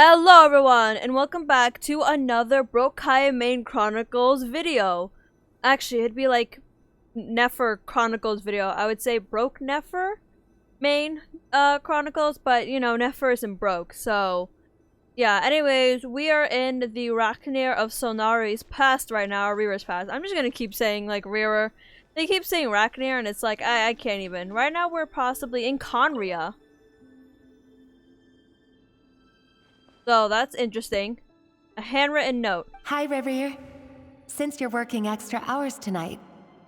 Hello everyone, and welcome back to another Broke Kaeya main Chronicles video. Actually, it'd be like Nefer Chronicles video. I would say Broke Nefer main Chronicles, but you know, Nefer isn't broke, so yeah. Anyways, we are in the Rerir of Sonari's past right now, or Rerir's past. I'm just gonna keep saying like Rerir. They keep saying Rerir, and it's like I can't even. Right now we're possibly in Conria. So that's interesting. A handwritten note. Hi, Rerir. Since you're working extra hours tonight,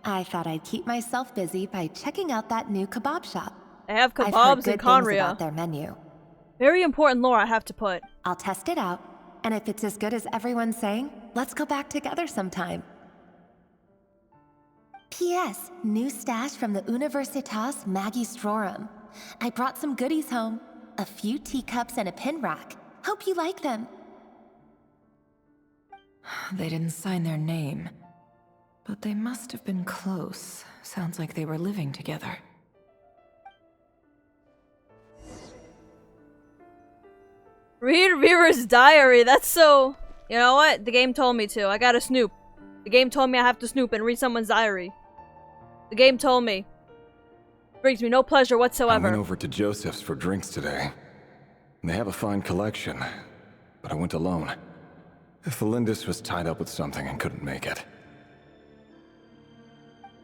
I thought I'd keep myself busy by checking out that new kebab shop. I have I've heard kebabs in good things Conria. about their menu. Very important lore I have to put. I'll test it out, and if it's as good as everyone's saying, let's go back together sometime. P.S. New stash from the Universitas Magistrorum. I brought some goodies home. A few teacups and a pin rack. Hope you like them. They didn't sign their name, but they must have been close. Sounds like they were living together. Read Rerir's diary. That's so... You know what? The game told me to. I gotta snoop. The game told me I have to snoop and read someone's diary. The game told me. Brings me no pleasure whatsoever. I went over to Joseph's for drinks today. They have a fine collection, but I went alone. Felindis was tied up with something and couldn't make it.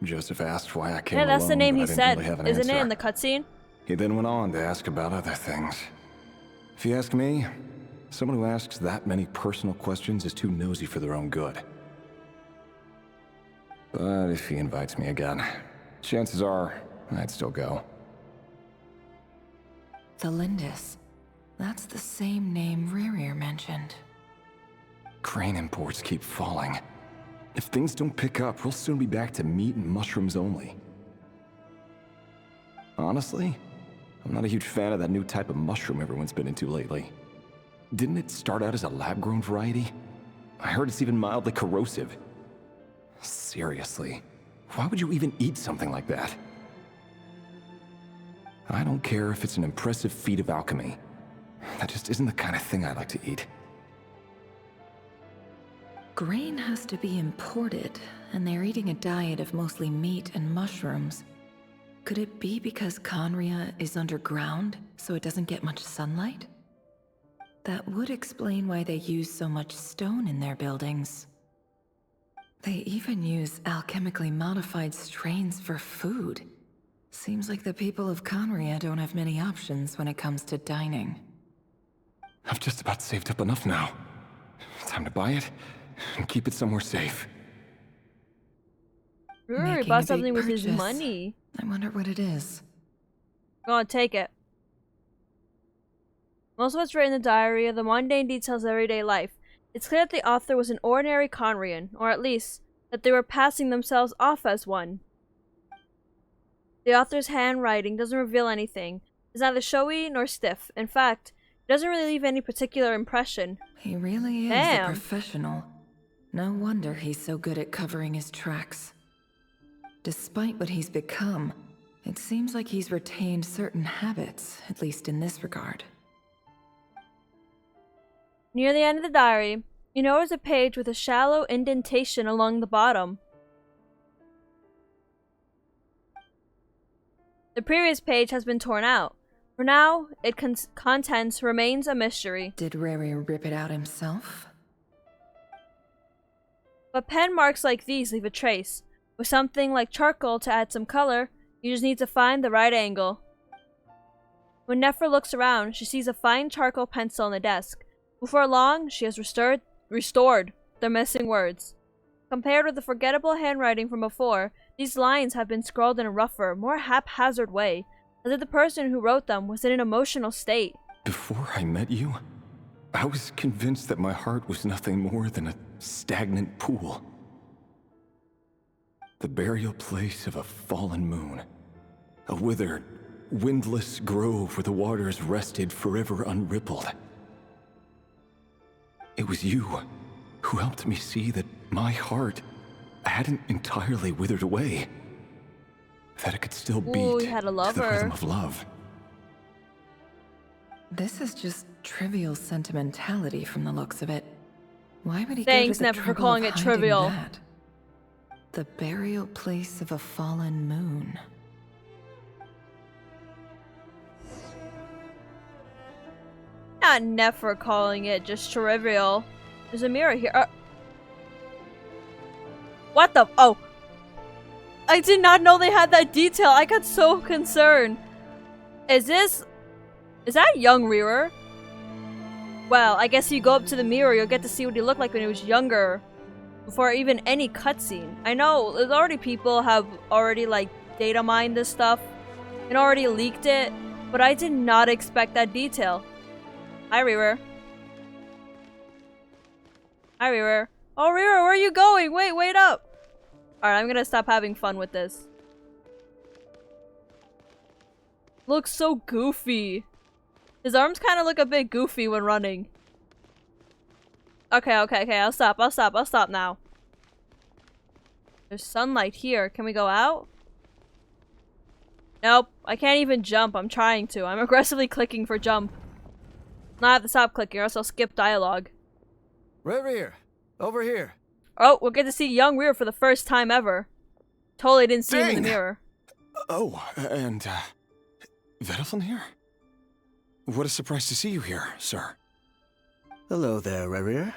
Joseph asked why I came alone. Yeah, that's the name he said, really isn't it, in the cutscene? He then went on to ask about other things. If you ask me, someone who asks that many personal questions is too nosy for their own good. But if he invites me again, chances are I'd still go. The Lindis. That's the same name Rerir mentioned. Crane imports keep falling. If things don't pick up, we'll soon be back to meat and mushrooms only. Honestly, I'm not a huge fan of that new type of mushroom everyone's been into lately. Didn't it start out as a lab-grown variety? I heard it's even mildly corrosive. Seriously, why would you even eat something like that? I don't care if it's an impressive feat of alchemy. That just isn't the kind of thing I like to eat. Grain has to be imported, and they're eating a diet of mostly meat and mushrooms. Could it be because Conria is underground, so it doesn't get much sunlight? That would explain why they use so much stone in their buildings. They even use alchemically modified strains for food. Seems like the people of Conria don't have many options when it comes to dining. I've just about saved up enough now. Time to buy it and keep it somewhere safe. Rerir bought something with his money. I wonder what it is. Go on, take it. Most of what's written in the diary are the mundane details of everyday life. It's clear that the author was an ordinary Conrian, or at least, that they were passing themselves off as one. The author's handwriting doesn't reveal anything. It's neither showy nor stiff. In fact, it doesn't really leave any particular impression. He really is Damn. a professional. No wonder he's so good at covering his tracks. Despite what he's become, it seems like he's retained certain habits, at least in this regard. Near the end of the diary, you notice a page with a shallow indentation along the bottom. The previous page has been torn out. For now, its contents remains a mystery. Did Rerir rip it out himself? But pen marks like these leave a trace. With something like charcoal to add some color, you just need to find the right angle. When Nefer looks around, she sees a fine charcoal pencil on the desk. Before long, she has restored the missing words. Compared with the forgettable handwriting from before, these lines have been scrawled in a rougher, more haphazard way, as if the person who wrote them was in an emotional state. Before I met you, I was convinced that my heart was nothing more than a stagnant pool. The burial place of a fallen moon. A withered, windless grove where the waters rested forever unrippled. It was you who helped me see that my heart hadn't entirely withered away. That it could still beat Ooh, you had a to the lover. rhythm of love. This is just trivial sentimentality from the looks of it. Why would he Thanks, go to the Nefer, for trouble calling of it hiding trivial. that? The burial place of a fallen moon. Not Nefer calling it just trivial. There's a mirror here. What the? Oh. I did not know they had that detail. I got so concerned. Is that young Rerir? Well, I guess if you go up to the mirror, you'll get to see what he looked like when he was younger. Before even any cutscene. I know, there's already people have already, like, data mined this stuff. And already leaked it. But I did not expect that detail. Hi, Rerir. Hi, Rerir. Oh, Rerir, where are you going? Wait up! Alright, I'm gonna stop having fun with this. Looks so goofy. His arms kind of look a bit goofy when running. Okay, I'll stop now. There's sunlight here. Can we go out? Nope, I can't even jump. I'm trying to. I'm aggressively clicking for jump. Now I have to stop clicking or else I'll skip dialogue. Rerir, over here. Oh, we'll get to see young Rerir for the first time ever. Totally didn't see him in the Dang. mirror. Oh, and, Vedafin here? What a surprise to see you here, sir. Hello there, Rerir.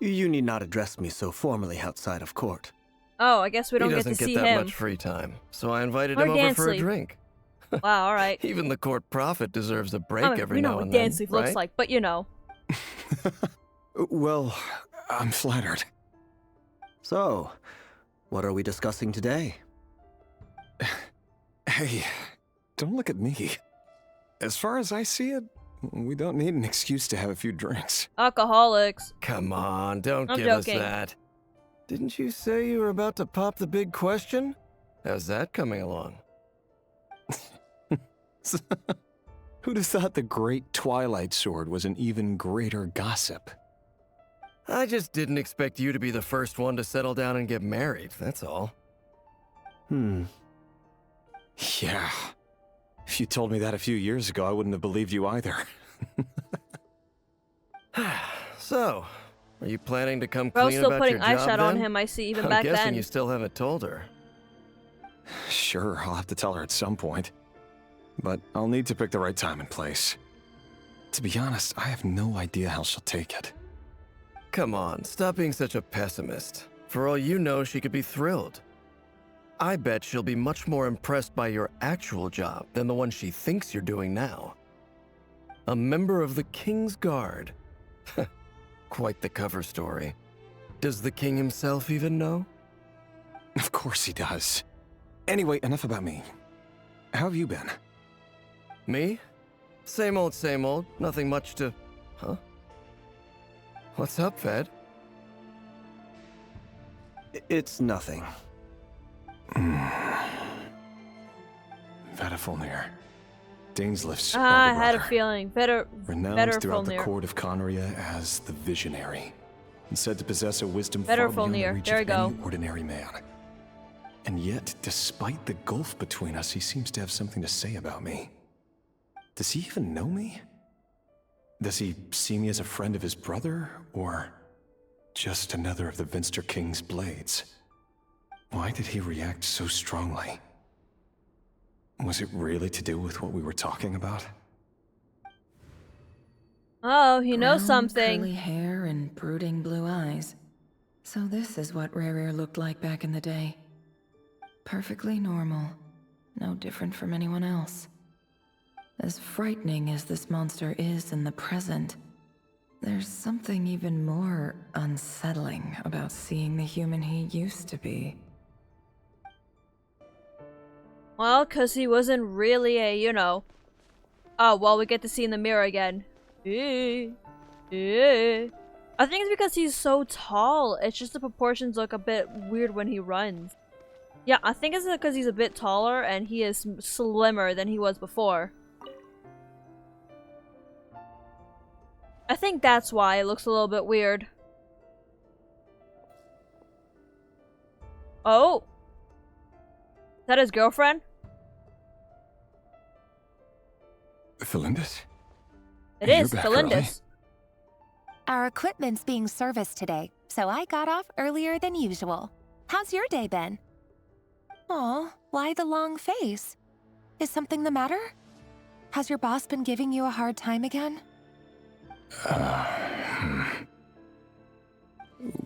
You need not address me so formally outside of court. Oh, I guess we don't he get to doesn't see get that him. much free time, so I invited Or him over dance for a leave. drink. Wow, alright. Even the court prophet deserves a break every we know now what and then, dance leave right? looks like, but you know. Well, I'm flattered. So, what are we discussing today? Hey, don't look at me. As far as I see it, we don't need an excuse to have a few drinks. Alcoholics. Come on, don't I'm give joking. us that. Didn't you say you were about to pop the big question? How's that coming along? Who'd have thought the great Twilight Sword was an even greater gossip? I just didn't expect you to be the first one to settle down and get married, that's all. Yeah. If you told me that a few years ago, I wouldn't have believed you either. So, are you planning to come Bro's clean still about putting your job eyeshadow on then? him, I see, even I'm back guessing then. you still haven't told her. Sure, I'll have to tell her at some point. But I'll need to pick the right time and place. To be honest, I have no idea how she'll take it. Come on, stop being such a pessimist. For all you know, she could be thrilled. I bet she'll be much more impressed by your actual job than the one she thinks you're doing now. A member of the King's Guard. Quite the cover story. Does the king himself even know? Of course he does. Anyway, enough about me. How have you been? Me? Same old, nothing much to... Huh? What's up, Ved? It's nothing. Vedafilnir. Dainslift's I elder had a brother. feeling. Better Renowned throughout the Fulnir. court of Conria as the Visionary, and said to possess a wisdom Better far beyond the Fulnir. reach There we of go. any ordinary man. And yet, despite the gulf between us, he seems to have something to say about me. Does he even know me? Does he see me as a friend of his brother, or just another of the Vinster King's blades? Why did he react so strongly? Was it really to do with what we were talking about? Oh, he knows Brown, something. Curly hair and brooding blue eyes. So this is what Rerir looked like back in the day. Perfectly normal. No different from anyone else. As frightening as this monster is in the present, there's something even more unsettling about seeing the human he used to be. Well, because he wasn't really a, you know... Oh, well, we get to see in the mirror again. I think it's because he's so tall. It's just the proportions look a bit weird when he runs. Yeah, I think it's because he's a bit taller and he is slimmer than he was before. I think that's why it looks a little bit weird. Oh! Is that his girlfriend? Philindis? It You're is, back Felindis. Our equipment's being serviced today, so I got off earlier than usual. How's your day been? Aw, why the long face? Is something the matter? Has your boss been giving you a hard time again?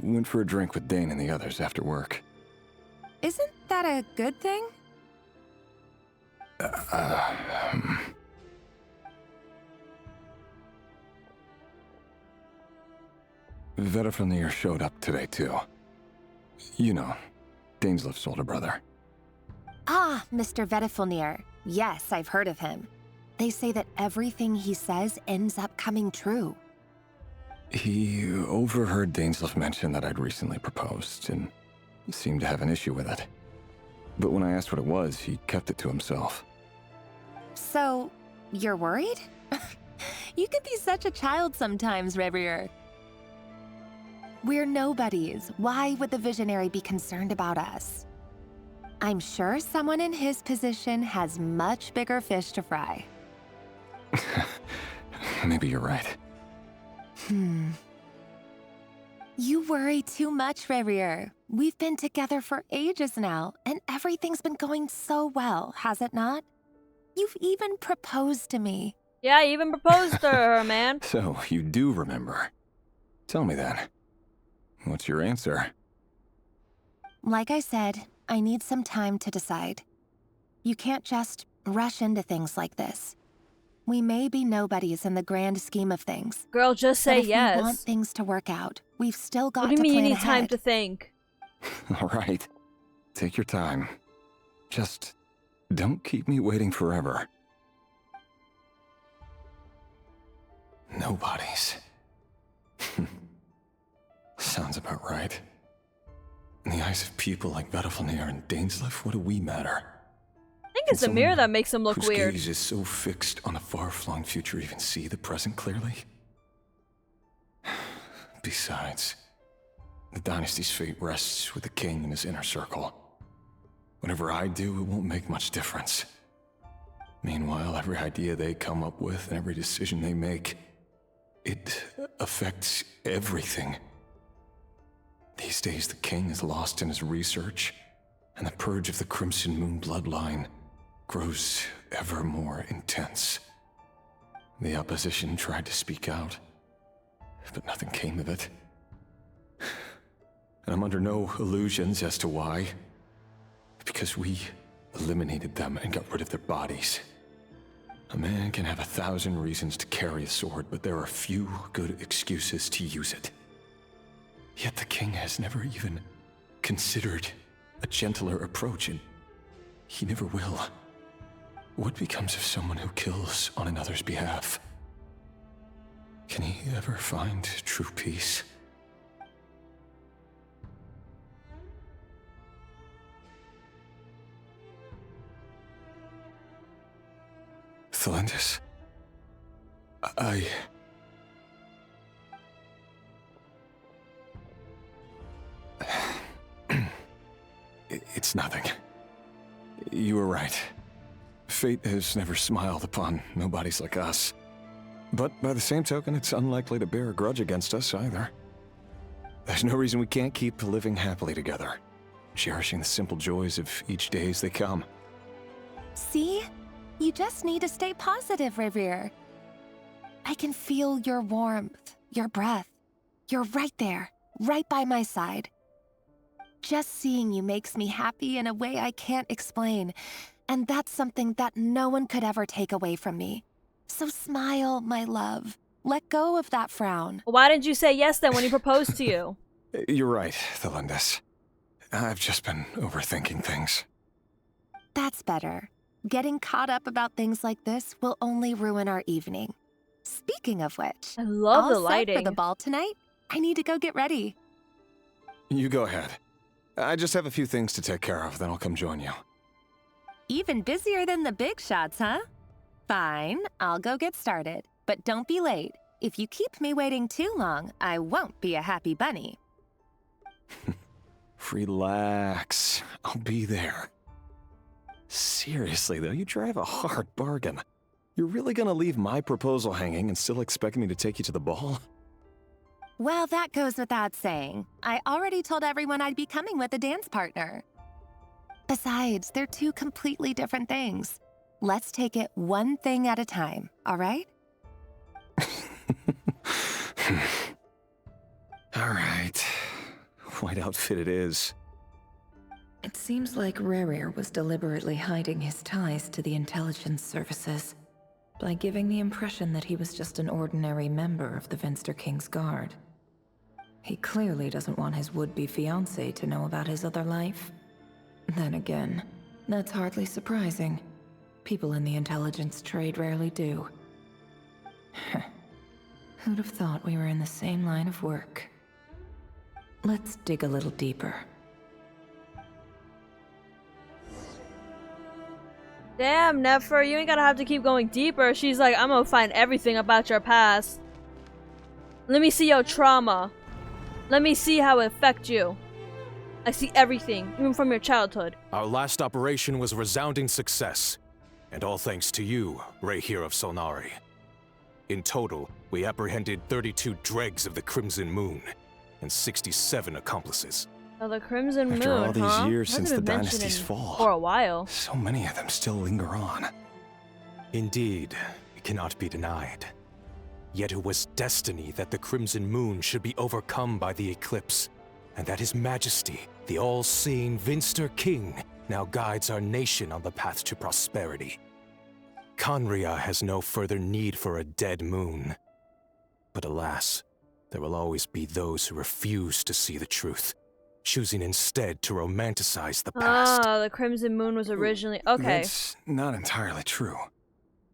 Went for a drink with Dane and the others after work. Isn't that a good thing? Vedifenir showed up today, too. You know, Daneslif's older brother. Ah, Mr. Vedifenir. Yes, I've heard of him. They say that everything he says ends up coming true. He overheard Daneslif mention that I'd recently proposed, and seemed to have an issue with it. But when I asked what it was, he kept it to himself. So, you're worried? You can be such a child sometimes, Rerir. We're nobodies. Why would the Visionary be concerned about us? I'm sure someone in his position has much bigger fish to fry. Maybe you're right. You worry too much, Rerir. We've been together for ages now, and everything's been going so well, has it not? You've even proposed to me. Yeah, I even proposed to her, man. So, you do remember. Tell me then. What's your answer? Like I said, I need some time to decide. You can't just rush into things like this. We may be nobodies in the grand scheme of things. Girl, just But say if yes. we want things to work out, we've still got What do you to mean you plan need time ahead. to think? All right. Take your time. Just don't keep me waiting forever. Nobodies. Sounds about right. In the eyes of people like Vedifenir and Daneslif, what do we matter? I think it's the mirror that makes him look whose weird. gaze is so fixed on a far-flung future even see the present clearly? Besides, the dynasty's fate rests with the king and his inner circle. Whatever I do, it won't make much difference. Meanwhile, every idea they come up with and every decision they make, it affects everything. These days, the king is lost in his research, and the purge of the Crimson Moon bloodline grows ever more intense. The opposition tried to speak out, but nothing came of it. And I'm under no illusions as to why. Because we eliminated them and got rid of their bodies. A man can have 1,000 reasons to carry a sword, but there are few good excuses to use it. Yet the king has never even considered a gentler approach, and he never will. What becomes of someone who kills on another's behalf? Can he ever find true peace? Felindis, It's nothing. You were right. Fate has never smiled upon nobodies like us. But by the same token, it's unlikely to bear a grudge against us either. There's no reason we can't keep living happily together, cherishing the simple joys of each day as they come. See? You just need to stay positive, Rerir. I can feel your warmth, your breath. You're right there, right by my side. Just seeing you makes me happy in a way I can't explain, and that's something that no one could ever take away from me. So smile, my love. Let go of that frown. Why didn't you say yes then when he proposed to you? You're right, Felindis. I've just been overthinking things. That's better. Getting caught up about things like this will only ruin our evening. Speaking of which, I love all the set lighting. for the ball tonight? I need to go get ready. You go ahead. I just have a few things to take care of, then I'll come join you. Even busier than the big shots, huh? Fine, I'll go get started. But don't be late. If you keep me waiting too long, I won't be a happy bunny. Relax. I'll be there. Seriously, though, you drive a hard bargain. You're really gonna leave my proposal hanging and still expect me to take you to the ball? Well, that goes without saying. I already told everyone I'd be coming with a dance partner. Besides, they're two completely different things. Let's take it one thing at a time, all right? All right. White outfit it is. It seems like Rerir was deliberately hiding his ties to the intelligence services by giving the impression that he was just an ordinary member of the Venster King's Guard. He clearly doesn't want his would-be fiancée to know about his other life. Then again, that's hardly surprising. People in the intelligence trade rarely do. Who'd have thought we were in the same line of work? Let's dig a little deeper. Damn, Nefer, you ain't gonna have to keep going deeper. She's like, I'm gonna find everything about your past. Let me see your trauma. Let me see how it affects you. I see everything, even from your childhood. Our last operation was a resounding success, and all thanks to you, Rerir of Solnari. In total, we apprehended 32 dregs of the Crimson Moon, and 67 accomplices. Oh, the Crimson Moon, After all these huh? years Hasn't since the been mentioned dynasty's fall, for a while. so many of them still linger on. Indeed, it cannot be denied. Yet it was destiny that the Crimson Moon should be overcome by the eclipse, and that His Majesty, the all-seeing Venster King, now guides our nation on the path to prosperity. Khaenri'ah has no further need for a dead moon. But alas, there will always be those who refuse to see the truth, choosing instead to romanticize the past. Ah, the Crimson Moon was originally... Okay. That's not entirely true.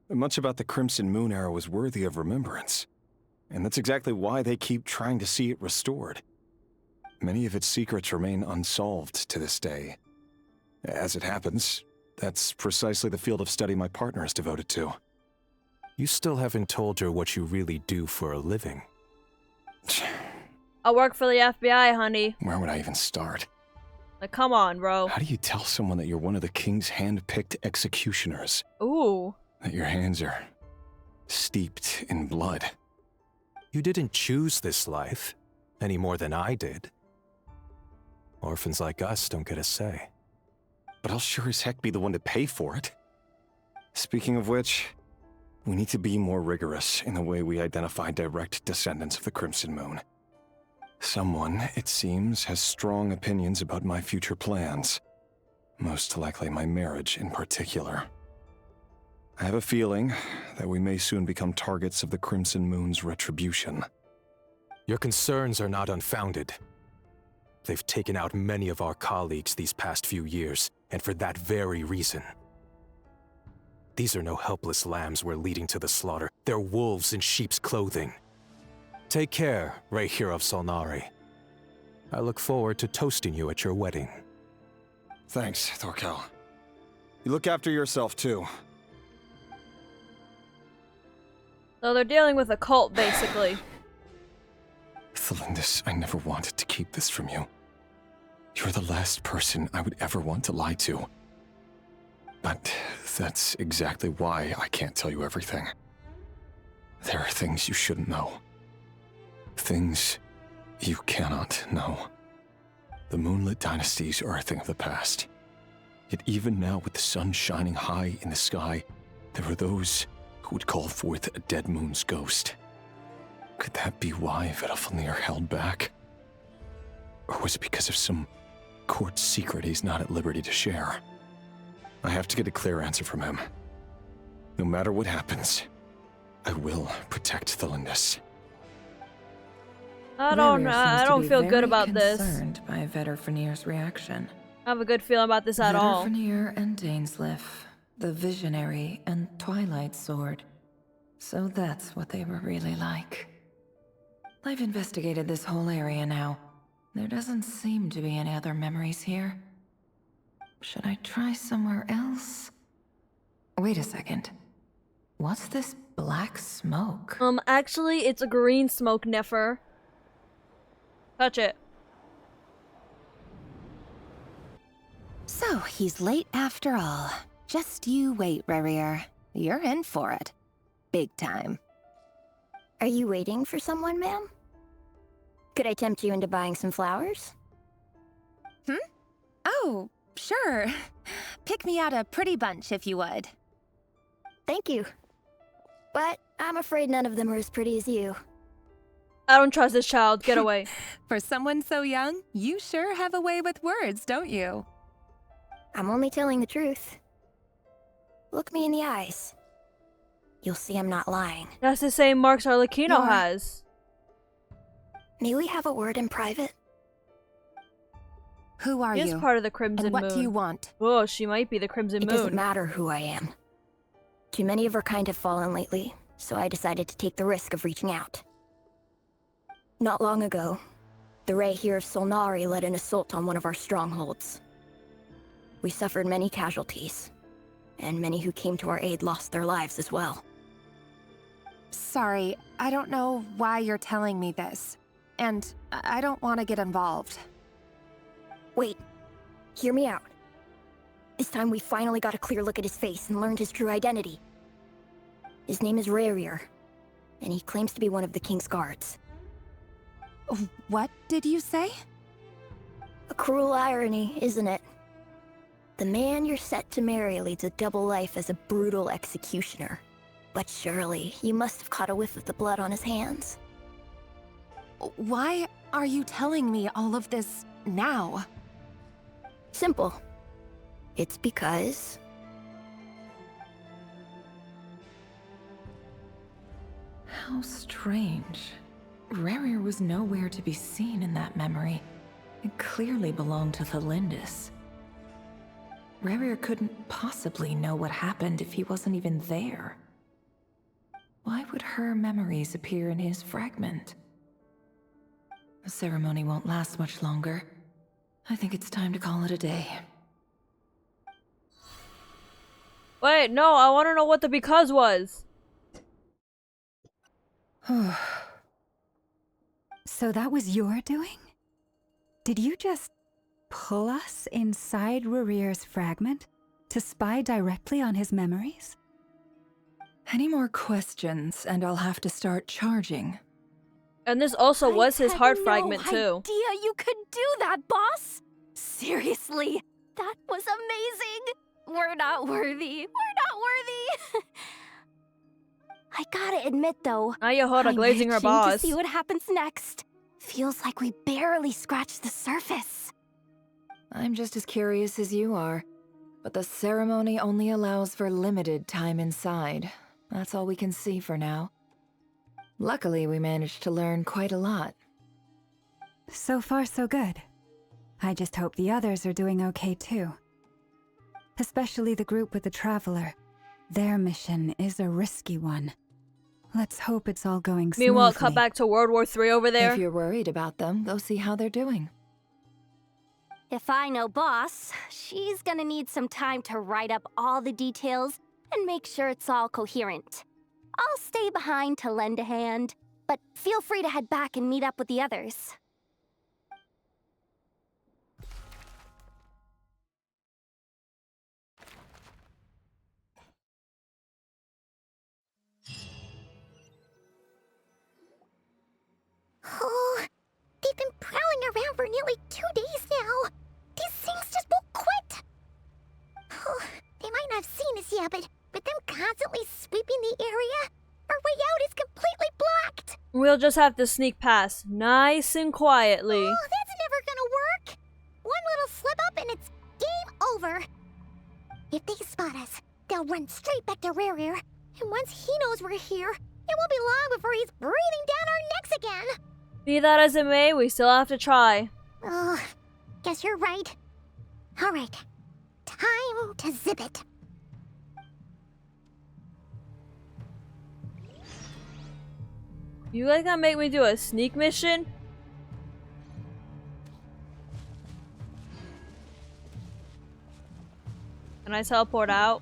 Much about the Crimson Moon era was worthy of remembrance. And that's exactly why they keep trying to see it restored. Many of its secrets remain unsolved to this day. As it happens, that's precisely the field of study my partner is devoted to. You still haven't told her what you really do for a living. I work for the FBI, honey. Where would I even start? Like, come on, bro. How do you tell someone that you're one of the king's hand-picked executioners? Ooh. That your hands are steeped in blood? You didn't choose this life, any more than I did. Orphans like us don't get a say. But I'll sure as heck be the one to pay for it. Speaking of which, we need to be more rigorous in the way we identify direct descendants of the Crimson Moon. Someone, it seems, has strong opinions about my future plans. Most likely my marriage in particular. I have a feeling that we may soon become targets of the Crimson Moon's retribution. Your concerns are not unfounded. They've taken out many of our colleagues these past few years, and for that very reason. These are no helpless lambs we're leading to the slaughter. They're wolves in sheep's clothing. Take care, Rerir of Solnari. I look forward to toasting you at your wedding. Thanks, Thorkel. You look after yourself, too. So they're dealing with a cult, basically. Thelindis, I never wanted to keep this from you. You're the last person I would ever want to lie to. But that's exactly why I can't tell you everything. There are things you shouldn't know. Things you cannot know. The moonlit dynasties are a thing of the past. Yet even now, with the sun shining high in the sky, there are those who would call forth a dead moon's ghost. Could that be why Vedalfnir held back? Or was it because of some court secret he's not at liberty to share? I have to get a clear answer from him. No matter what happens, I will protect Thelindis. I don't know. Rerir I seems to don't be feel good very about this. concerned by Vedalfnir's reaction. I have a good feeling about this at all. Vedalfnir and Dainsleif, the Visionary and Twilight Sword. So that's what they were really like. I've investigated this whole area now. There doesn't seem to be any other memories here. Should I try somewhere else? Wait a second. What's this black smoke? Actually, it's a green smoke, Nefer. Touch it. So, he's late after all. Just you wait, Rerir. You're in for it. big time. Are you waiting for someone, ma'am? Could I tempt you into buying some flowers? Oh, sure. Pick me out a pretty bunch if you would. Thank you. But I'm afraid none of them are as pretty as you. I don't trust this child. Get away. For someone so young, you sure have a way with words, don't you? I'm only telling the truth. Look me in the eyes. You'll see I'm not lying. That's the same marks Arlecchino Nor- has. May we have a word in private? Who are He is you? part of the Crimson And what Moon. do you want? Oh, she might be the Crimson It Moon. doesn't matter who I am. Too many of her kind have fallen lately, so I decided to take the risk of reaching out. Not long ago, the Rerir of Solnari led an assault on one of our strongholds. We suffered many casualties, and many who came to our aid lost their lives as well. Sorry, I don't know why you're telling me this. And I don't want to get involved. Wait, hear me out. This time we finally got a clear look at his face and learned his true identity. His name is Rerir, and he claims to be one of the King's guards. What did you say? A cruel irony, isn't it? The man you're set to marry leads a double life as a brutal executioner. But surely, you must have caught a whiff of the blood on his hands. Why are you telling me all of this now? Simple. It's because... How strange. Rerir was nowhere to be seen in that memory. It clearly belonged to the Lindis. Rerir couldn't possibly know what happened if he wasn't even there. Why would her memories appear in his fragment? The ceremony won't last much longer. I think it's time to call it a day. Wait, no, I want to know what the because was. So that was your doing? Did you just pull us inside Rerir's fragment to spy directly on his memories? Any more questions, and I'll have to start charging. And this also was his heart fragment, I had too. no idea you could do that, boss! Seriously, that was amazing! We're not worthy. We're not worthy! I gotta admit, though, Ayahora I'm glazing her itching boss. to see what happens next. Feels like we barely scratched the surface. I'm just as curious as you are, but the ceremony only allows for limited time inside. That's all we can see for now. Luckily, we managed to learn quite a lot. So far, so good. I just hope the others are doing okay too. Especially the group with the Traveler. Their mission is a risky one. Let's hope it's all going smoothly. Meanwhile, cut back to World War III over there. If you're worried about them, go see how they're doing. If I know boss, she's gonna need some time to write up all the details and make sure it's all coherent. I'll stay behind to lend a hand, but feel free to head back and meet up with the others. Oh, they've been prowling around for nearly 2 days now. These things just won't quit. Oh, they might not have seen us yet, but them constantly sweeping the area, our way out is completely blocked. We'll just have to sneak past, nice and quietly. Oh, that's never gonna work. One little slip up and it's game over. If they spot us, they'll run straight back to Rerir. And once he knows we're here, it won't be long before he's breathing down our necks again. Be that as it may, we still have to try. Oh, guess you're right. All right, time to zip it. You guys gonna make me do a sneak mission? Can I teleport out?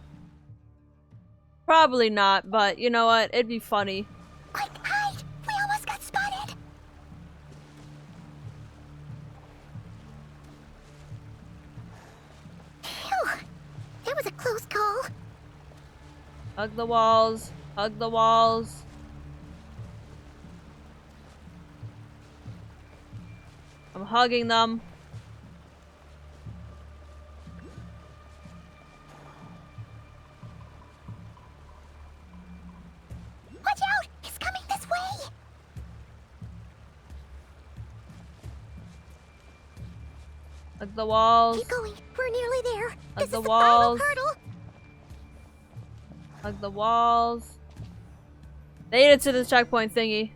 Probably not, but you know what? It'd be funny. Quick, hide! We almost got spotted! Phew! That was a close call. Hug the walls. Hug the walls. I'm hugging them. Watch out! He's coming this way! Hug the walls. Keep going. We're nearly there. Hug This the is walls. the final hurdle. Hug the walls. Made it to the checkpoint thingy.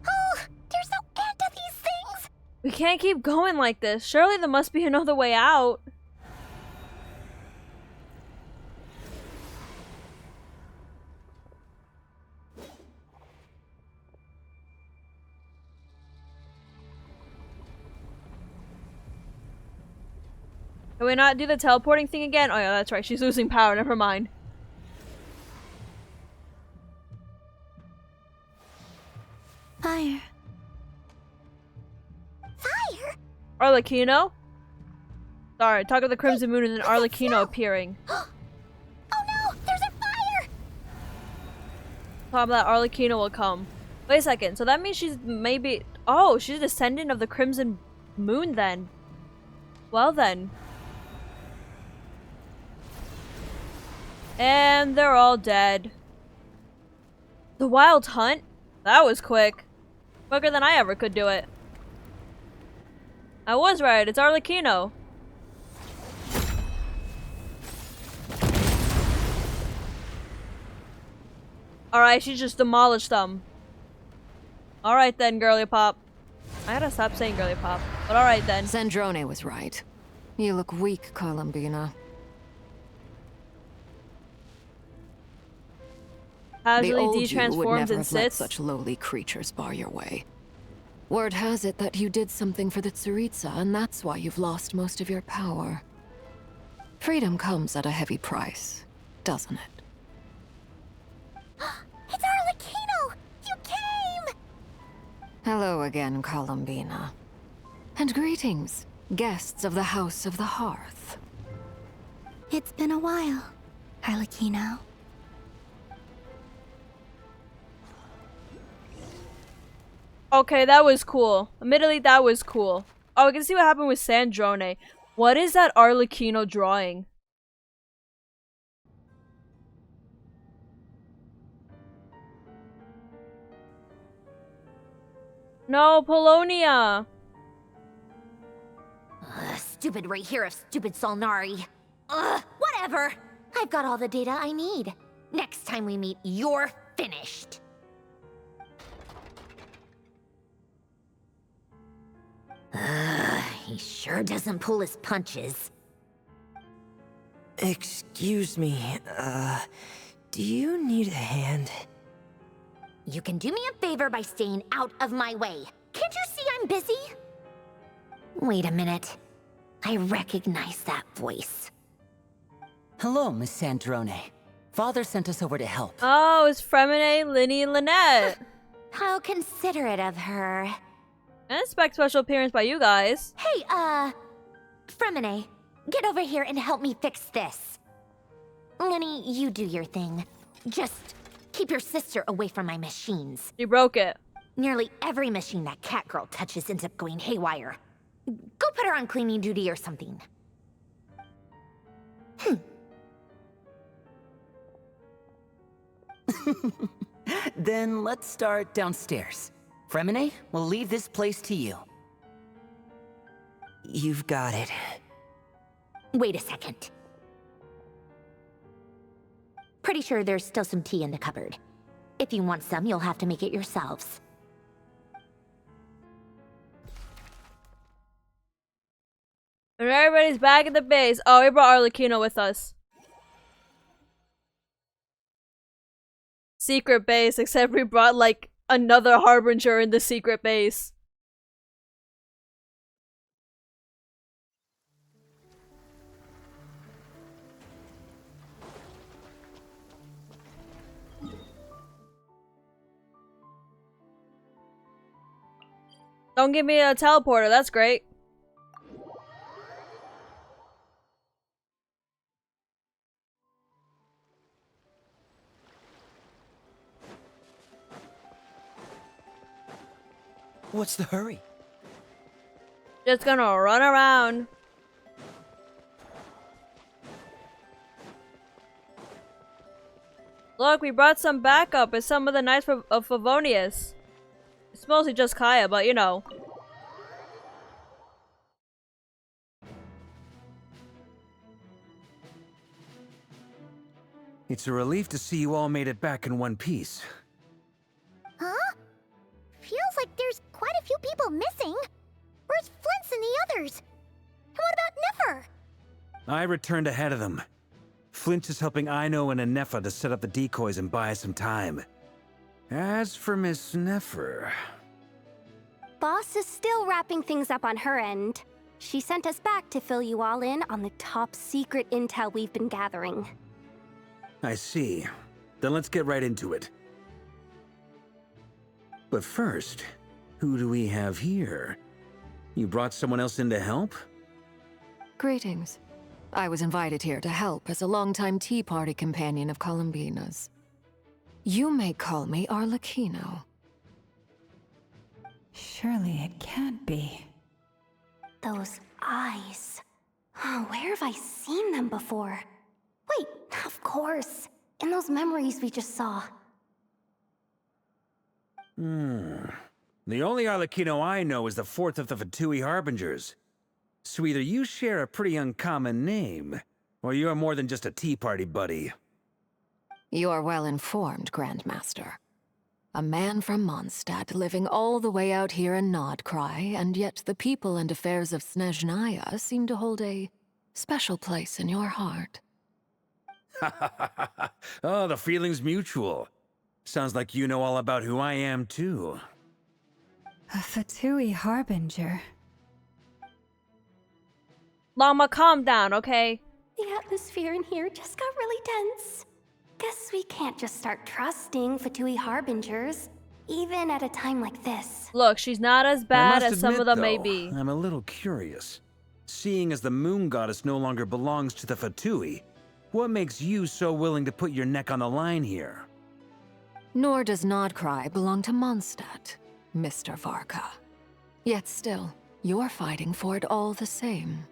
Oh, there's no end to these things. We can't keep going like this. Surely there must be another way out. Can we not do the teleporting thing again? Oh yeah, that's right. She's losing power. Never mind. Fire. Fire? Arlecchino? Sorry, talk of the Crimson Moon and then Arlecchino appearing. Oh no! There's a fire! Top of that, Arlecchino will come. Wait a second. So that means she's maybe... Oh, she's a descendant of the Crimson Moon then. Well then. And they're all dead. The Wild Hunt? That was quick. Quicker than I ever could do it. I was right, it's Arlecchino. Alright, she just demolished them. Alright then, girly pop. I gotta stop saying girly pop. But alright then. Sandrone was right. You look weak, Columbina. The Casually old you would de-transforms never and have let sits. such lowly creatures bar your way. Word has it that you did something for the Tsaritsa, and that's why you've lost most of your power. Freedom comes at a heavy price, doesn't it? It's Arlecchino! You came! Hello again, Columbina. And greetings, guests of the House of the Hearth. It's been a while, Arlecchino. Okay, that was cool. Admittedly, that was cool. Oh, we can see what happened with Sandrone. What is that Arlecchino drawing? No, Polonia! Stupid Rerir of stupid Solnari. Whatever. I've got all the data I need. Next time we meet, you're finished. He sure doesn't pull his punches. Excuse me, do you need a hand? You can do me a favor by staying out of my way. Can't you see I'm busy? Wait a minute. I recognize that voice. Hello, Miss Sandrone. Father sent us over to help. Oh, it's Fremine, Linny, and Lynette. How considerate of her. And expect special appearance by you guys. Hey, Fremine, get over here and help me fix this. Linny, you do your thing. Just keep your sister away from my machines. She broke it. Nearly every machine that cat girl touches ends up going haywire. Go put her on cleaning duty or something. Then let's start downstairs. Fremine, we'll leave this place to you. You've got it. Wait a second. Pretty sure there's still some tea in the cupboard. If you want some, you'll have to make it yourselves. And everybody's back at the base. Oh, we brought Arlecchino with us. Secret base, except we brought like another harbinger in the secret base. Don't give me a teleporter, that's great. What's the hurry? Just gonna run around. Look, we brought some backup. It's some of the Knights of Favonius. It's mostly just Kaeya, but you know. It's a relief to see you all made it back in one piece. Huh? Feels like there's quite a few people missing. Where's Flint's and the others? And what about Nefer? I returned ahead of them. Flint is helping Aino and Nefer to set up the decoys and buy us some time. As for Miss Nefer... Boss is still wrapping things up on her end. She sent us back to fill you all in on the top secret intel we've been gathering. I see. Then let's get right into it. But first, who do we have here? You brought someone else in to help? Greetings. I was invited here to help as a longtime Tea Party companion of Columbina's. You may call me Arlecchino. Surely it can't be. Those eyes. Oh, where have I seen them before? Wait, of course. In those memories we just saw. The only Arlecchino I know is the fourth of the Fatui Harbingers. So either you share a pretty uncommon name, or you're more than just a Tea Party buddy. You're well informed, Grandmaster. A man from Mondstadt living all the way out here in Krai, and yet the people and affairs of Snezhnaya seem to hold a special place in your heart. Oh, the feeling's mutual. Sounds like you know all about who I am, too. A Fatui Harbinger. Llama, calm down, okay? The atmosphere in here just got really tense. Guess we can't just start trusting Fatui Harbingers, even at a time like this. Look, she's not as bad as some of them may be. I'm a little curious. Seeing as the moon goddess no longer belongs to the Fatui, what makes you so willing to put your neck on the line here? Nor does Krai belong to Mondstadt, Mr. Varka. Yet still, you're fighting for it all the same.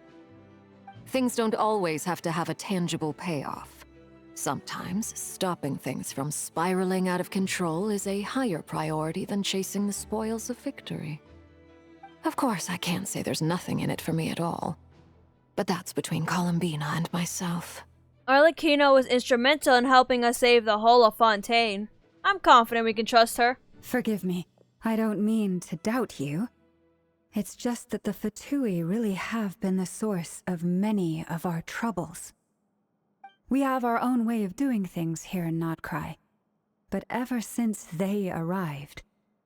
Things don't always have to have a tangible payoff. Sometimes, stopping things from spiraling out of control is a higher priority than chasing the spoils of victory. Of course, I can't say there's nothing in it for me at all. But that's between Columbina and myself. Arlecchino was instrumental in helping us save the whole of Fontaine. I'm confident we can trust her. Forgive me. I don't mean to doubt you. It's just that the Fatui really have been the source of many of our troubles. We have our own way of doing things here in Krai. But ever since they arrived,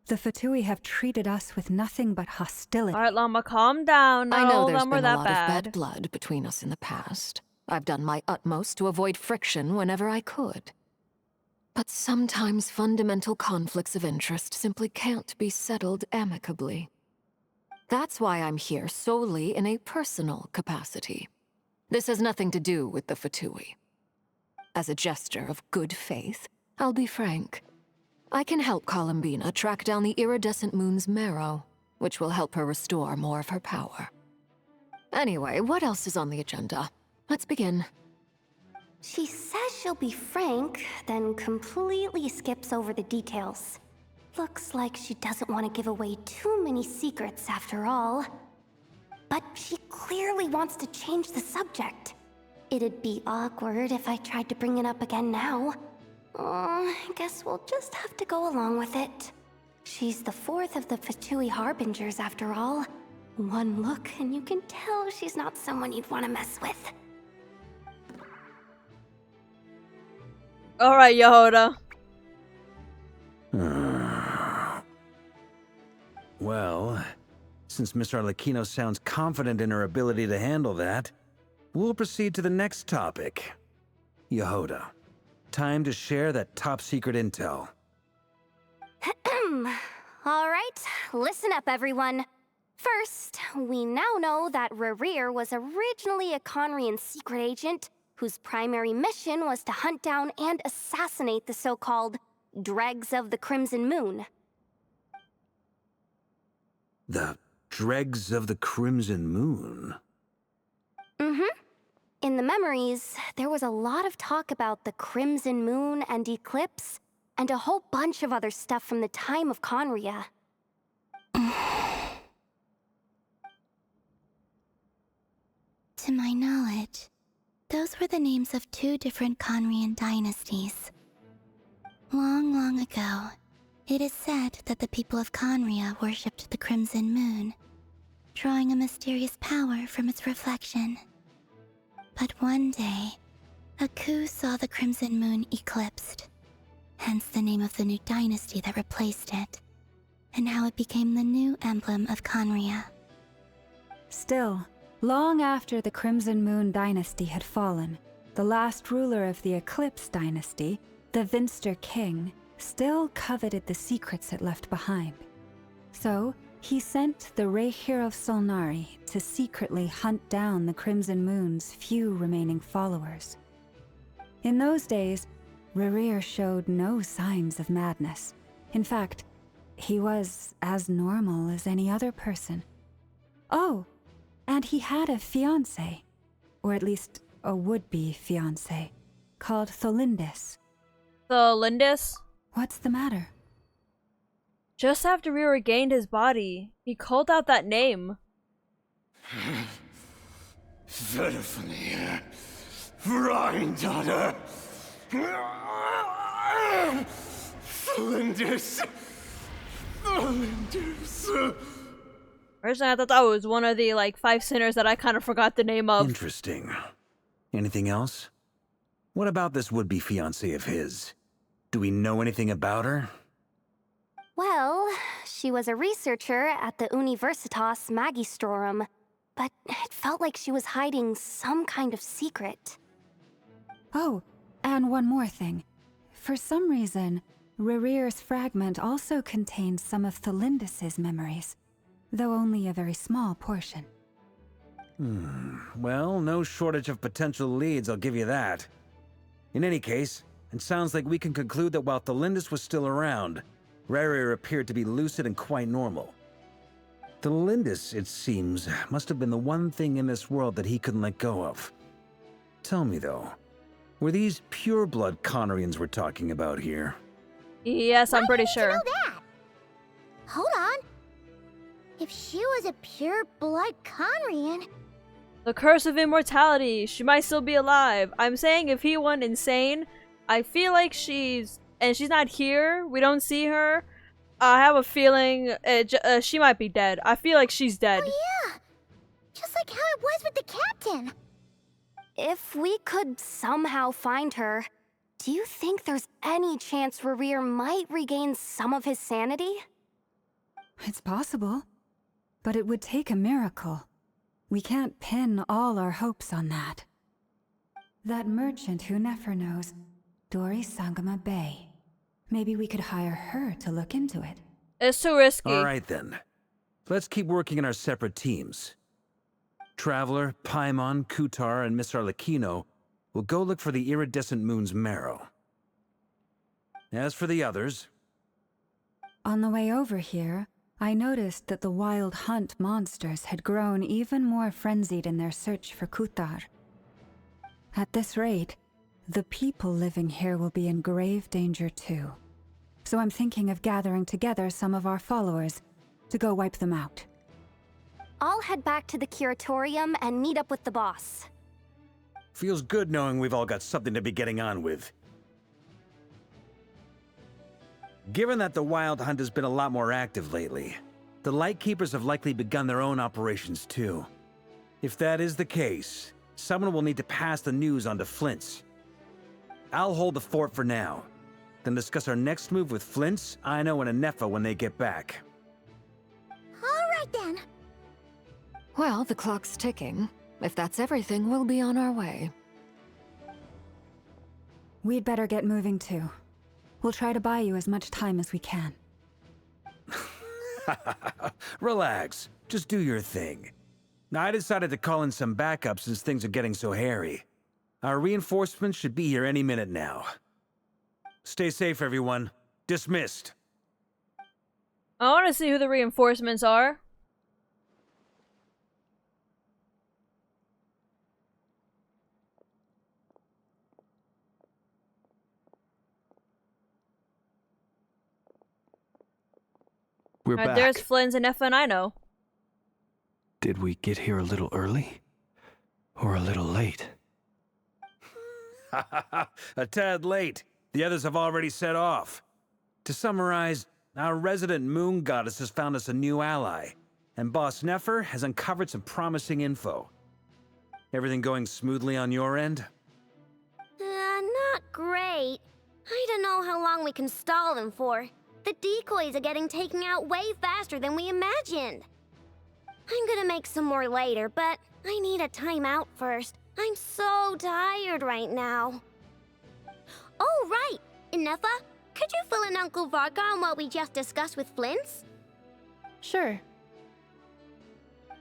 the Fatui have treated us with nothing but hostility. Alright, Llama, calm down. Not I know all of there's them were been a that lot bad. of bad blood between us in the past. I've done my utmost to avoid friction whenever I could. But sometimes fundamental conflicts of interest simply can't be settled amicably. That's why I'm here solely in a personal capacity. This has nothing to do with the Fatui. As a gesture of good faith, I'll be frank. I can help Columbina track down the iridescent moon's marrow, which will help her restore more of her power. Anyway, what else is on the agenda? Let's begin. She says she'll be frank, then completely skips over the details. Looks like she doesn't want to give away too many secrets after all. But she clearly wants to change the subject. It'd be awkward if I tried to bring it up again now. I guess we'll just have to go along with it. She's the fourth of the Fatui Harbingers after all. One look and you can tell she's not someone you'd want to mess with. Alright, Yehoda. Well, since Miss Arlecchino sounds confident in her ability to handle that, we'll proceed to the next topic. Yehoda, time to share that top-secret intel. Alright, listen up everyone. First, we now know that Rerir was originally a Conrian secret agent whose primary mission was to hunt down and assassinate the so-called Dregs of the Crimson Moon. The dregs of the Crimson Moon? Mm-hmm. In the memories, there was a lot of talk about the Crimson Moon and eclipse, and a whole bunch of other stuff from the time of Conria. To my knowledge, those were the names of 2 different Conrian dynasties. Long, long ago, it is said that the people of Conria worshipped the Crimson Moon, drawing a mysterious power from its reflection. But one day, Aku saw the Crimson Moon eclipsed, hence the name of the new dynasty that replaced it, and how it became the new emblem of Conria. Still, long after the Crimson Moon dynasty had fallen, the last ruler of the Eclipse dynasty, the Vinster King, still coveted the secrets it left behind. So, he sent the Rerir of Solnari to secretly hunt down the Crimson Moon's few remaining followers. In those days, Rerir showed no signs of madness. In fact, he was as normal as any other person. Oh, and he had a fiancée, or at least a would-be fiancée, called Tholindis. Tholindis? What's the matter? Just after we regained his body, he called out that name. Verfnir, Rheindaughter, Tholindis, Tholindis. Personally, I thought that was one of the, 5 sinners that I kind of forgot the name of. Interesting. Anything else? What about this would-be fiancée of his? Do we know anything about her? Well, she was a researcher at the Universitas Magistrorum, but it felt like she was hiding some kind of secret. Oh, and one more thing. For some reason, Rerir's fragment also contains some of Tholindis' memories, though only a very small portion. Well, no shortage of potential leads, I'll give you that. In any case, it sounds like we can conclude that while Tholindis was still around, Rerir appeared to be lucid and quite normal. Tholindis, it seems, must have been the one thing in this world that he couldn't let go of. Tell me though, were these pure-blood Conrians we're talking about here? Yes, I'm pretty sure. You know that? Hold on. If she was a pure-blood Conrian... The curse of immortality. She might still be alive. I'm saying if he went insane, I feel like she's not here. We don't see her. I have a feeling she might be dead. I feel like she's dead. Oh yeah! Just like how it was with the captain. If we could somehow find her, do you think there's any chance Rerir might regain some of his sanity? It's possible, but it would take a miracle. We can't pin all our hopes on that. That merchant who Nefer knows, Dori Sangama Bay. Maybe we could hire her to look into it. It's too risky. All right then. Let's keep working in our separate teams. Traveler, Paimon, Kutar, and Miss Arlecchino will go look for the iridescent moon's marrow. As for the others... On the way over here, I noticed that the wild hunt monsters had grown even more frenzied in their search for Kutar. At this rate, the people living here will be in grave danger too. So I'm thinking of gathering together some of our followers to go wipe them out. I'll head back to the curatorium and meet up with the boss. Feels good knowing we've all got something to be getting on with. Given that the Wild Hunt has been a lot more active lately, the Lightkeepers have likely begun their own operations too. If that is the case, someone will need to pass the news on to Flint's. I'll hold the fort for now, then discuss our next move with Flint's, Aino, and Nefer when they get back. Alright then. Well, the clock's ticking. If that's everything, we'll be on our way. We'd better get moving too. We'll try to buy you as much time as we can. Relax. Just do your thing. I decided to call in some backup since things are getting so hairy. Our reinforcements should be here any minute now. Stay safe, everyone. Dismissed. I want to see who the reinforcements are. We're back. There's Flynn's and Nefer and I know. Did we get here a little early? Or a little late? A tad late. The others have already set off. To summarize, our resident moon goddess has found us a new ally, and Boss Nefer has uncovered some promising info. Everything going smoothly on your end? Not great. I don't know how long we can stall them for. The decoys are getting taken out way faster than we imagined. I'm gonna make some more later, but I need a timeout first. I'm so tired right now. Oh, right! Nefer, could you fill in Uncle Varka on what we just discussed with Flynn's? Sure.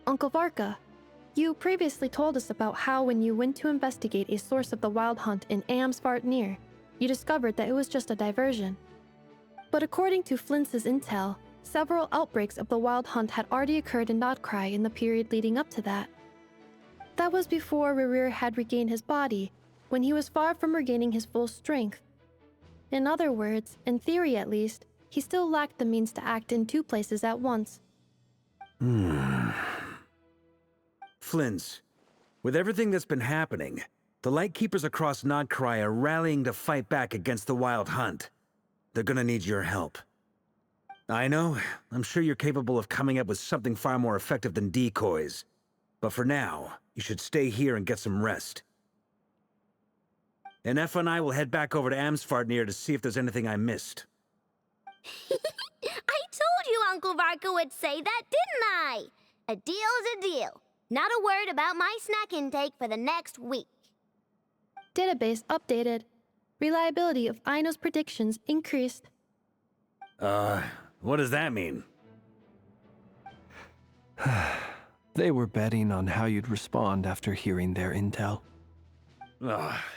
Uncle Varka, you previously told us about how when you went to investigate a source of the Wild Hunt in Amsvartnir, you discovered that it was just a diversion. But according to Flynn's intel, several outbreaks of the Wild Hunt had already occurred in Krai in the period leading up to that. That was before Rerir had regained his body, when he was far from regaining his full strength. In other words, in theory at least, he still lacked the means to act in two places at once. Flynn's, with everything that's been happening, the Lightkeepers across Krai are rallying to fight back against the Wild Hunt. They're gonna need your help. I know, I'm sure you're capable of coming up with something far more effective than decoys. But for now, you should stay here and get some rest. And Nefer and I will head back over to Amsvartnir to see if there's anything I missed. I told you Uncle Varka would say that, didn't I? A deal is a deal. Not a word about my snack intake for the next week. Database updated. Reliability of Aino's predictions increased. What does that mean? They were betting on how you'd respond after hearing their intel.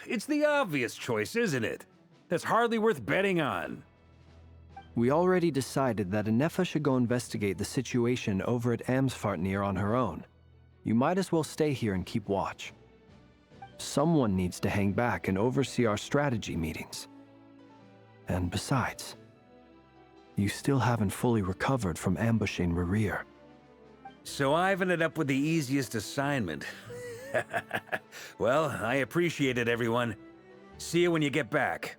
It's the obvious choice, isn't it? That's hardly worth betting on. We already decided that Nefer should go investigate the situation over at Amsvartnir on her own. You might as well stay here and keep watch. Someone needs to hang back and oversee our strategy meetings. And besides, you still haven't fully recovered from ambushing Rerir. So I've ended up with the easiest assignment. Well, I appreciate it, everyone. See you when you get back.